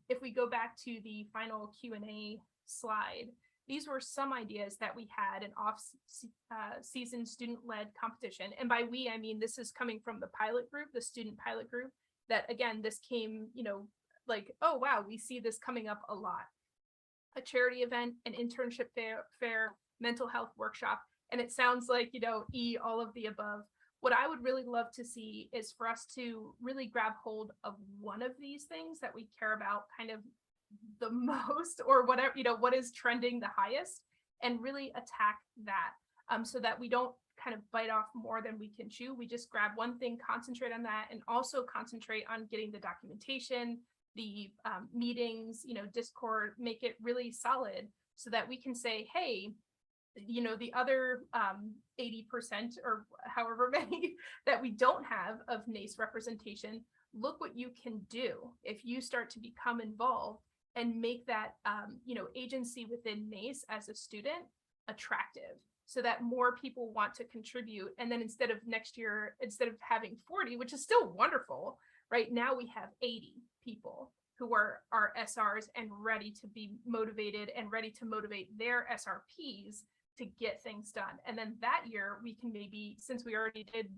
if we go back to the final Q&A slide, these were some ideas that we had in off-season student-led competition. And by we, I mean, this is coming from the pilot group, the student pilot group, that again, this came, oh, wow, we see this coming up a lot. A charity event, an internship fair, mental health workshop. And it sounds like, all of the above. What I would really love to see is for us to really grab hold of one of these things that we care about kind of the most, or whatever, what is trending the highest, and really attack that, so that we don't kind of bite off more than we can chew. We just grab one thing, concentrate on that, and also concentrate on getting the documentation, the meetings, Discord, make it really solid so that we can say, hey, the other 80% or however many that we don't have of Nace representation, look what you can do if you start to become involved and make that, agency within Nace as a student attractive, so that more people want to contribute. And then instead of next year, instead of having 40, which is still wonderful, right now we have 80 people who are our SRs and ready to be motivated and ready to motivate their SRPs to get things done. And then that year we can maybe, since we already did,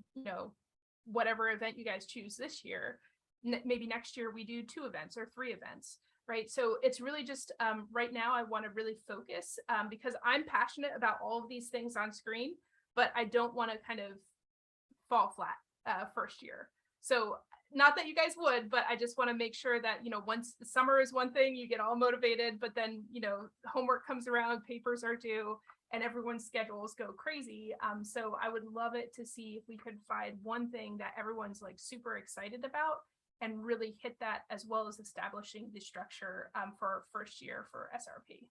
whatever event you guys choose this year, maybe next year we do 2 events or 3 events. Right. So it's really just right now I want to really focus because I'm passionate about all of these things on screen, but I don't want to kind of fall flat first year. So not that you guys would, but I just want to make sure that, once the summer is one thing, you get all motivated, but then, homework comes around, papers are due, and everyone's schedules go crazy. So I would love it to see if we could find one thing that everyone's super excited about and really hit that, as well as establishing the structure for our first year for SRP.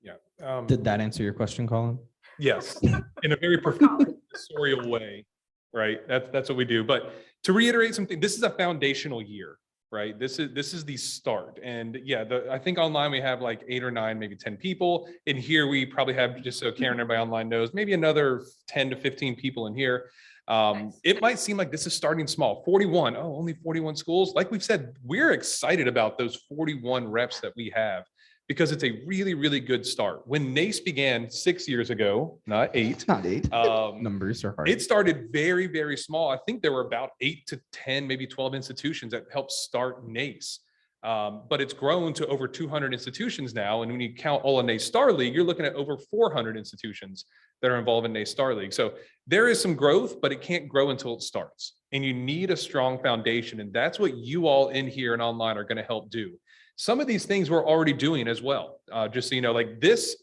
Yeah. Did that answer your question, Colin? Yes, in a very For college. professorial way, right? That's what we do. But to reiterate something, this is a foundational year, right? This is the start. And yeah, I think online we have like 8 or 9, maybe 10 people. In here, we probably have, just so Karen, everybody online knows, maybe another 10 to 15 people in here. Nice. It might seem like this is starting small. 41, oh, only 41 schools. Like we've said, we're excited about those 41 reps that we have, because it's a really, really good start. When Nace began 6 years ago, not 8, Not 8. um, Numbers are hard. it started very, very small. I think there were about 8 to 10, maybe 12 institutions that helped start Nace. But it's grown to over 200 institutions now. And when you count all of Nace Star League, you're looking at over 400 institutions that are involved in Nace Star League. So there is some growth, but it can't grow until it starts. And you need a strong foundation. And that's what you all in here and online are going to help do. Some of these things we're already doing as well. Just so you know, like this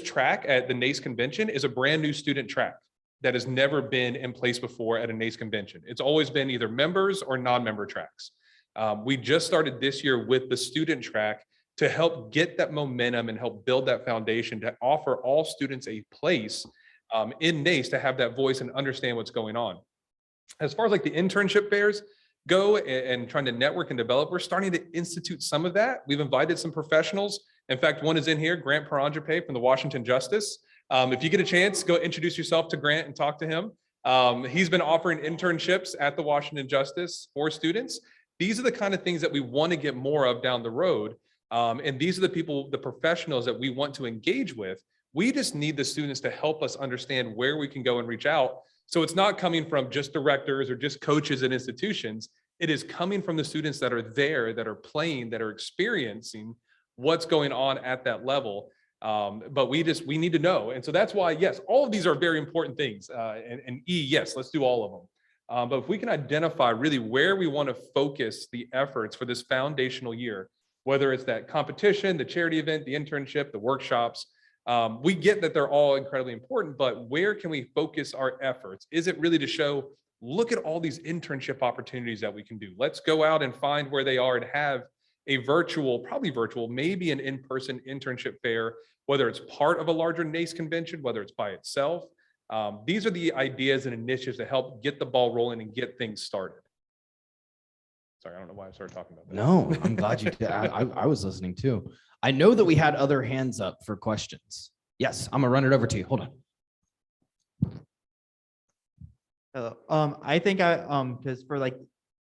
track at the Nace convention is a brand new student track that has never been in place before at a Nace convention. It's always been either members or non-member tracks. We just started this year with the student track to help get that momentum and help build that foundation to offer all students a place in Nace to have that voice and understand what's going on. As far as like the internship fairs go and trying to network and develop, we're starting to institute some of that. We've invited some professionals. In fact, one is in here, Grant Paranjape from the Washington Justice. If you get a chance, go introduce yourself to Grant and talk to him. He's been offering internships at the Washington Justice for students. These are the kind of things that we want to get more of down the road. And these are the people, the professionals that we want to engage with. We just need the students to help us understand where we can go and reach out. So it's not coming from just directors or just coaches at institutions. It is coming from the students that are there, that are playing, that are experiencing what's going on at that level. But we need to know. And so that's why, yes, all of these are very important things. And yes, let's do all of them. But if we can identify really where we want to focus the efforts for this foundational year, whether it's that competition, the charity event, the internship, the workshops, we get that they're all incredibly important, but where can we focus our efforts? Is it really to show, look at all these internship opportunities that we can do. Let's go out and find where they are and have a virtual, probably virtual, maybe an in-person internship fair, whether it's part of a larger Nace convention, whether it's by itself. These are the ideas and initiatives that help get the ball rolling and get things started. Sorry, I don't know why I started talking about that. No, I'm glad you did. I was listening too. I know that we had other hands up for questions. Yes, I'm gonna run it over to you. Hold on. I think because for like,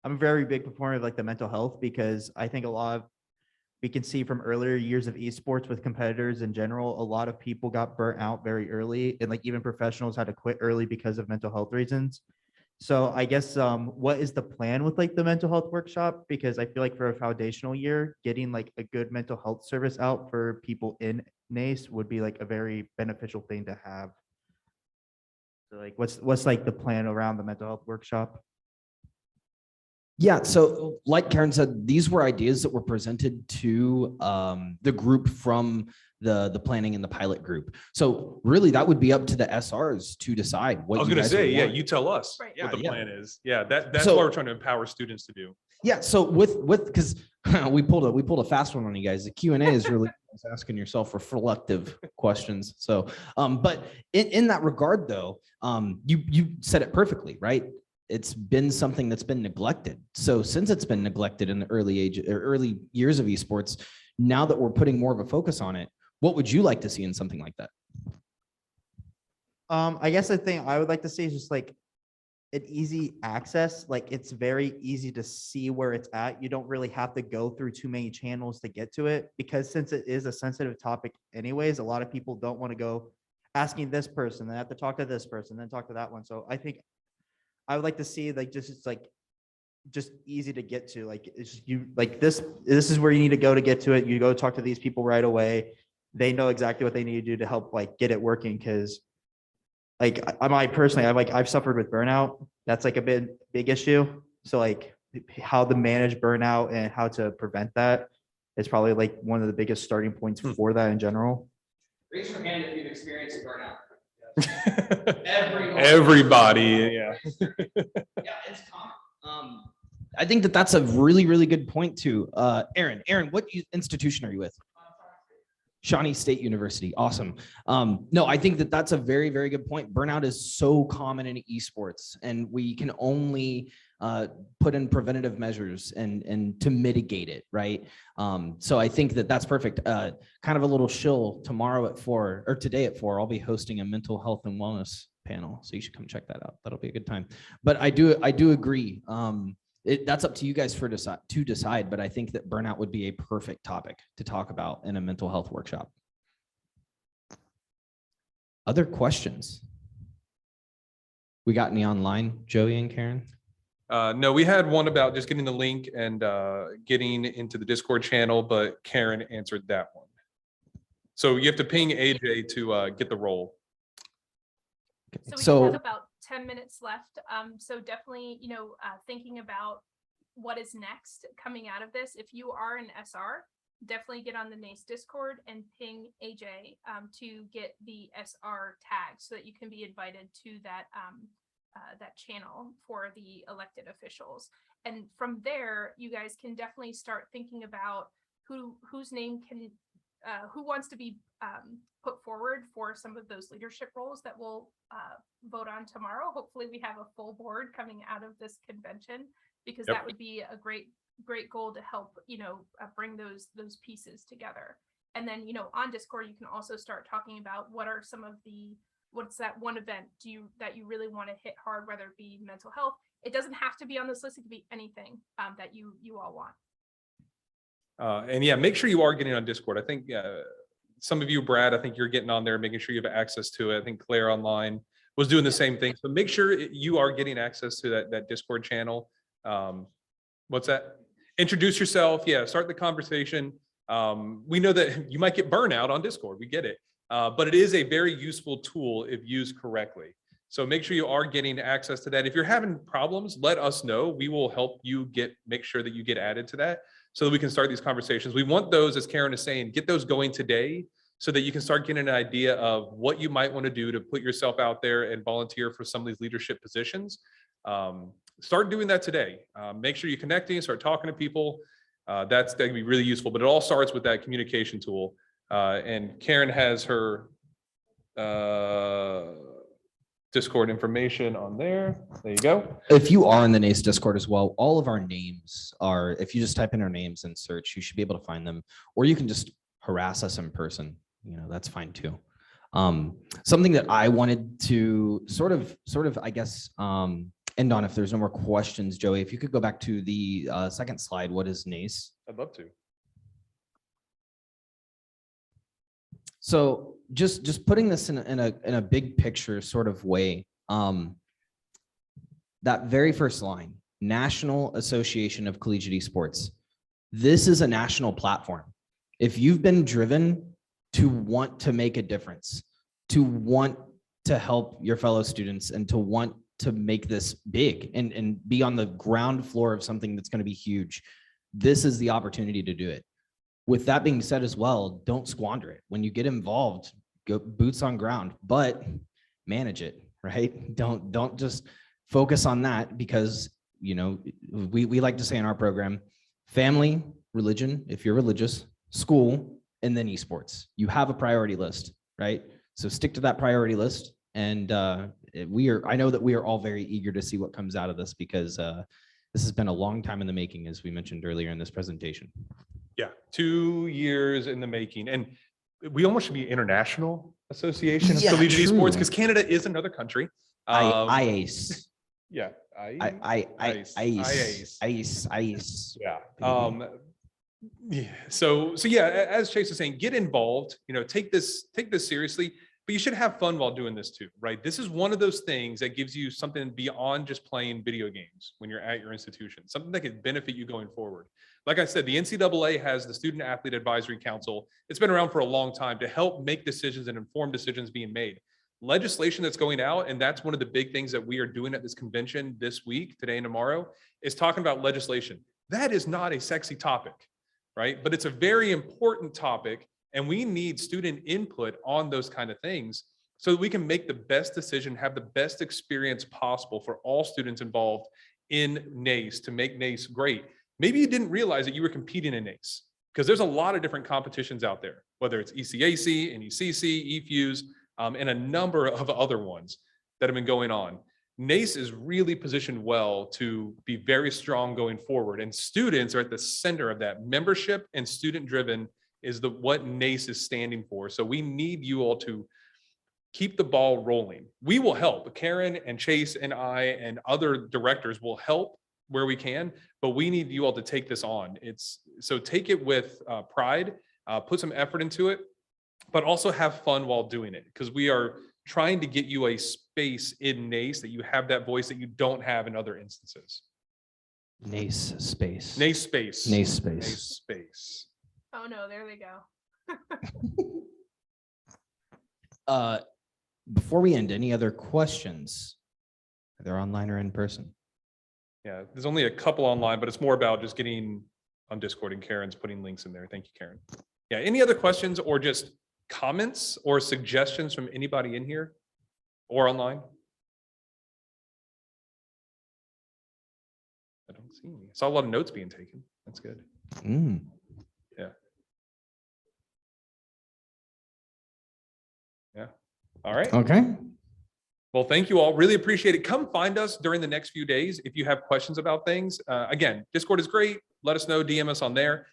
I'm a very big proponent of like the mental health, because I think we can see from earlier years of esports with competitors in general, a lot of people got burnt out very early, and like even professionals had to quit early because of mental health reasons. So I guess what is the plan with like the mental health workshop? Because I feel like for a foundational year, getting like a good mental health service out for people in Nace would be like a very beneficial thing to have. So like what's like the plan around the mental health workshop? Yeah, so like Karen said, these were ideas that were presented to the group from the planning and the pilot group. So really that would be up to the SRs to decide what I was you going to guys say, would yeah, want. you tell us Right. what the Yeah. plan is. Yeah, that's So- what we're trying to empower students to do. Yeah, so with because we pulled a fast one on you guys. The Q&A is really asking yourself reflective questions. So but in that regard though, you said it perfectly, right? It's been something that's been neglected. So since it's been neglected in the early years of esports, now that we're putting more of a focus on it, what would you like to see in something like that? I guess the thing I would like to see is just like an easy access. Like it's very easy to see where it's at. You don't really have to go through too many channels to get to it, because since it is a sensitive topic anyways, a lot of people don't want to go asking this person, then have to talk to this person, then talk to that one. So I think I would like to see like just easy to get to. Like it's you like this is where you need to go to get to it. You go talk to these people right away. They know exactly what they need to do to help like get it working. Cause like I personally, I've suffered with burnout. That's like a big issue. So like how to manage burnout and how to prevent that is probably like one of the biggest starting points for that in general. Raise your hand if you've experienced burnout. Everybody, yeah. Yeah, it's common. I think that that's a really, really good point too. Aaron, what institution are you with? Shawnee State University. Awesome. No, I think that that's a very, very good point. Burnout is so common in esports, and we can only put in preventative measures and to mitigate it, right? So I think that that's perfect. Kind of a little shill tomorrow at 4 or today at 4, I'll be hosting a mental health and wellness panel. So you should come check that out. That'll be a good time. But I do agree. That's up to you guys to decide, but I think that burnout would be a perfect topic to talk about in a mental health workshop. Other questions? We got any online, Joey and Karen? No, we had one about just getting the link and getting into the Discord channel, but Karen answered that one. So you have to ping AJ to get the role. So we have about 10 minutes left. So definitely, thinking about what is next coming out of this. If you are an SR, definitely get on the Nace Discord and ping AJ to get the SR tag so that you can be invited to that that channel for the elected officials. And from there, you guys can definitely start thinking about whose name can who wants to be put forward for some of those leadership roles that we'll vote on tomorrow. Hopefully we have a full board coming out of this convention, because that would be a great goal to help, bring those pieces together. And then, on Discord, you can also start talking about what are some of what's that one event that you really want to hit hard, whether it be mental health. It doesn't have to be on this list. It could be anything that you all want. And yeah, make sure you are getting on Discord. I think some of you, Brad, I think you're getting on there, making sure you have access to it. I think Claire online was doing the same thing. So make sure you are getting access to that Discord channel. What's that? Introduce yourself. Yeah, start the conversation. We know that you might get burnout on Discord. We get it. But it is a very useful tool if used correctly. So make sure you are getting access to that. If you're having problems, let us know. We will help you make sure that you get added to that so that we can start these conversations. We want those, as Karen is saying, get those going today so that you can start getting an idea of what you might want to do to put yourself out there and volunteer for some of these leadership positions. Start doing that today. Make sure you're connecting, start talking to people. That can be really useful, but it all starts with that communication tool. And Karen has her Discord information on there. There you go. If you are in the Nace Discord as well, all of our names are, if you just type in our names and search, you should be able to find them, or you can just harass us in person. That's fine too. Something that I wanted to sort of, I guess, end on, if there's no more questions, Joey, if you could go back to the second slide. What is Nace? I'd love to. So just putting this in a big picture sort of way, that very first line, National Association of Collegiate Esports. This is a national platform. If you've been driven to want to make a difference, to want to help your fellow students, and to want to make this big and be on the ground floor of something that's going to be huge, this is the opportunity to do it. With that being said as well, don't squander it. When you get involved, go boots on ground, but manage it, right? Don't just focus on that, because we like to say in our program, family, religion, if you're religious, school, and then esports. You have a priority list, right? So stick to that priority list. And I know that we are all very eager to see what comes out of this, because this has been a long time in the making, as we mentioned earlier in this presentation. Yeah, 2 years in the making. And we almost should be International Association of Collegiate Esports, because Canada is another country. IACE. Yeah. IACE. Yeah. Yeah. So yeah, as Chase is saying, get involved, take this seriously, but you should have fun while doing this too, right? This is one of those things that gives you something beyond just playing video games when you're at your institution, something that could benefit you going forward. Like I said, the NCAA has the Student Athlete Advisory Council. It's been around for a long time to help make decisions and inform decisions being made. Legislation that's going out, and that's one of the big things that we are doing at this convention this week, today and tomorrow, is talking about legislation. That is not a sexy topic, right? But it's a very important topic, and we need student input on those kind of things so that we can make the best decision, have the best experience possible for all students involved in Nace to make Nace great. Maybe you didn't realize that you were competing in Nace, because there's a lot of different competitions out there, whether it's ECAC, NECC, EFUS, and a number of other ones that have been going on. Nace is really positioned well to be very strong going forward, and students are at the center of that. Membership and student driven is what Nace is standing for. So we need you all to keep the ball rolling. We will help. Karen and Chase and I and other directors will help where we can, but we need you all to take this on. So take it with pride, put some effort into it, but also have fun while doing it, because we are trying to get you a space in Nace that you have that voice that you don't have in other instances. Nace space. Nace space. Nace space. Nace space. Oh no, there they go. Before we end, any other questions? Either online or in person? Yeah, there's only a couple online, but it's more about just getting on Discord, and Karen's putting links in there. Thank you, Karen. Yeah, any other questions or just comments or suggestions from anybody in here or online? I don't see any. I saw a lot of notes being taken. That's good. Mm. Yeah. All right. Okay. Well, thank you all. Really appreciate it. Come find us during the next few days if you have questions about things. Again, Discord is great. Let us know, DM us on there.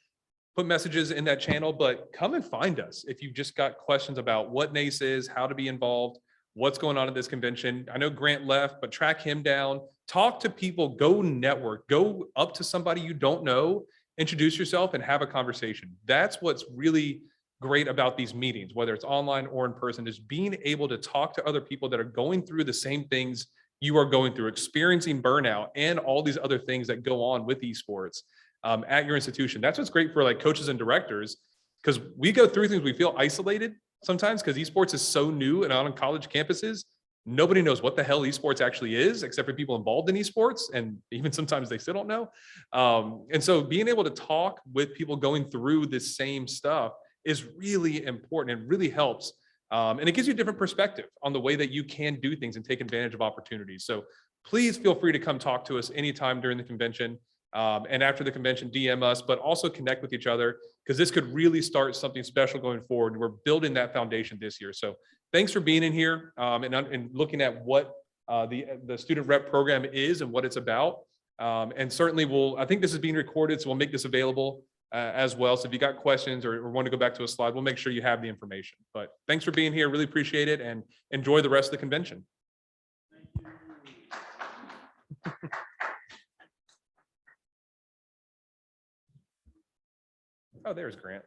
Put messages in that channel, but come and find us if you've just got questions about what Nace is, how to be involved, what's going on at this convention. I know Grant left, but track him down. Talk to people, go network, go up to somebody you don't know, introduce yourself and have a conversation. That's what's really great about these meetings, whether it's online or in person, is being able to talk to other people that are going through the same things you are going through, experiencing burnout and all these other things that go on with esports at your institution. That's what's great for like coaches and directors, because we go through things, we feel isolated sometimes because esports is so new and on college campuses. Nobody knows what the hell esports actually is, except for people involved in esports. And even sometimes they still don't know. And so being able to talk with people going through this same stuff is really important and really helps. And it gives you a different perspective on the way that you can do things and take advantage of opportunities. So please feel free to come talk to us anytime during the convention. And after the convention, DM us, but also connect with each other, because this could really start something special going forward. We're building that foundation this year. So thanks for being in here and looking at what the student rep program is and what it's about. And certainly I think this is being recorded, so we'll make this available as well. So if you got questions or want to go back to a slide, we'll make sure you have the information. But thanks for being here. Really appreciate it, and enjoy the rest of the convention. Oh, there's Grant.